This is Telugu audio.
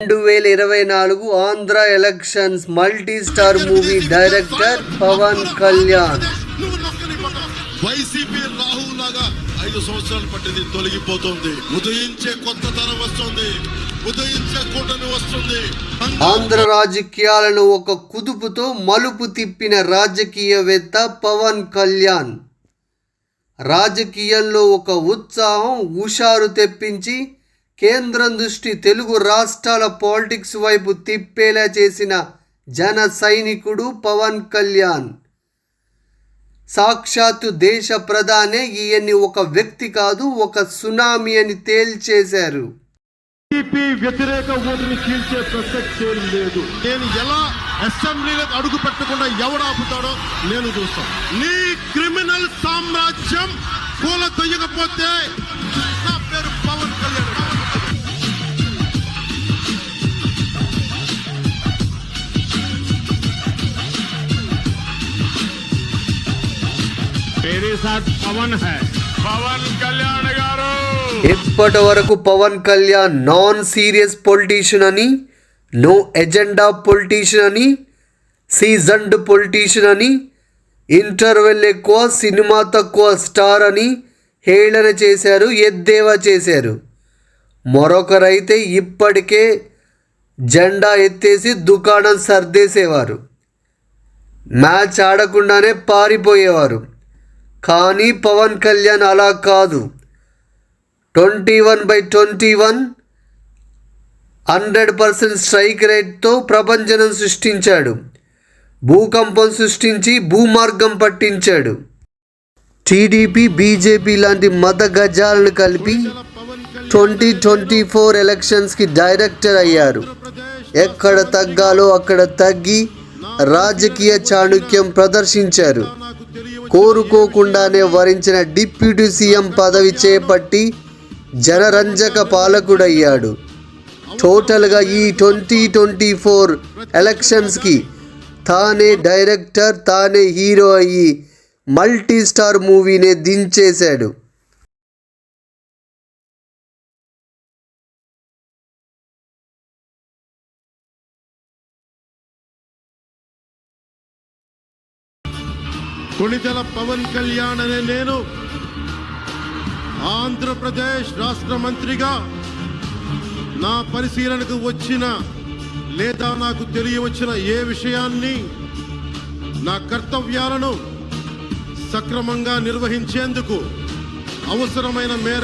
2024 Andhra elections multi star movie director Pawan Kalyan. YCP Rahul లాగా 5 సంవత్సరాలు పట్టింది, తొలగిపోతుంది. ఉదయించే కొత్త తరం వస్తుంది, ఉదయించే కూటమి వస్తుంది. ఆంధ్ర రాజకీయాలను ఒక కుదుపుతో మలుపు తిప్పిన రాజకీయవేత్త పవన్ కళ్యాణ్. రాజకీయాల్లో ఒక ఉత్సాహం, హుషారు తెప్పించి కేంద్రం దృష్టి తెలుగు రాష్ట్రాల పాలిటిక్స్ వైపు తిప్పేలా చేసిన జన సైనికుడు పవన్ కళ్యాణ్. సాక్షాత్తు దేశ ప్రధానే ఈయన్ని ఒక వ్యక్తి కాదు, ఒక సునామీ అని తేల్చేశారు. వ్యతిరేక ఓటుని చీల్చే ప్రసక్తే లేదు. నేను ఎలా అసెంబ్లీలో అడుగు పెట్టకుండా ఎవడాపుతాడో నేను చూస్తాను. నీ క్రిమినల్ సామ్రాజ్యం కూల తొయ్యకపోతే నా పేరు పవన్ కళ్యాణ్. పవన్ కళ్యాణ్ గారు ఇప్పటి వరకు Pawan Kalyan non serious politician అని, నో ఎజెండా పొలిటీషియన్ అని, సీజన్డ్ పొలిటీషియన్ అని, ఇంటర్వెల్ ఎక్కువ సినిమా తక్కువ స్టార్ అని హేళన చేశారు, ఎద్దేవా చేశారు. మరొకరైతే ఇప్పటికే జెండా ఎత్తేసి దుకాణం సర్దేసేవారు, మ్యాచ్ ఆడకుండానే పారిపోయేవారు. కానీ పవన్ కళ్యాణ్ అలా కాదు. 21/21 100% స్ట్రైక్ రేట్తో ప్రపంచం సృష్టించాడు, భూకంపం సృష్టించి భూమార్గం పట్టించాడు. టీడీపీ, బీజేపీ లాంటి మత గజాలను కలిపి 2024 ఎలక్షన్స్కి డైరెక్టర్ అయ్యారు. ఎక్కడ తగ్గాలో అక్కడ తగ్గి రాజకీయ చాణుక్యం ప్రదర్శించారు. కోరుకోకుండానే వరించిన డిప్యూటీ సీఎం పదవి చేపట్టి జనరంజక పాలకుడయ్యాడు. టోటల్గా ఈ 2024 ఎలక్షన్స్కి తానే డైరెక్టర్, తానే హీరో అయ్యి మల్టీ స్టార్ మూవీనే దించేశాడు. కొణిదెల పవన్ కళ్యాణ్ అనే నేను ఆంధ్రప్రదేశ్ రాష్ట్ర మంత్రిగా నా పరిశీలనకు వచ్చిన లేదా నాకు తెలియవచ్చిన ఏ విషయాన్ని, నా కర్తవ్యాలను సక్రమంగా నిర్వహించేందుకు అవసరమైన మేర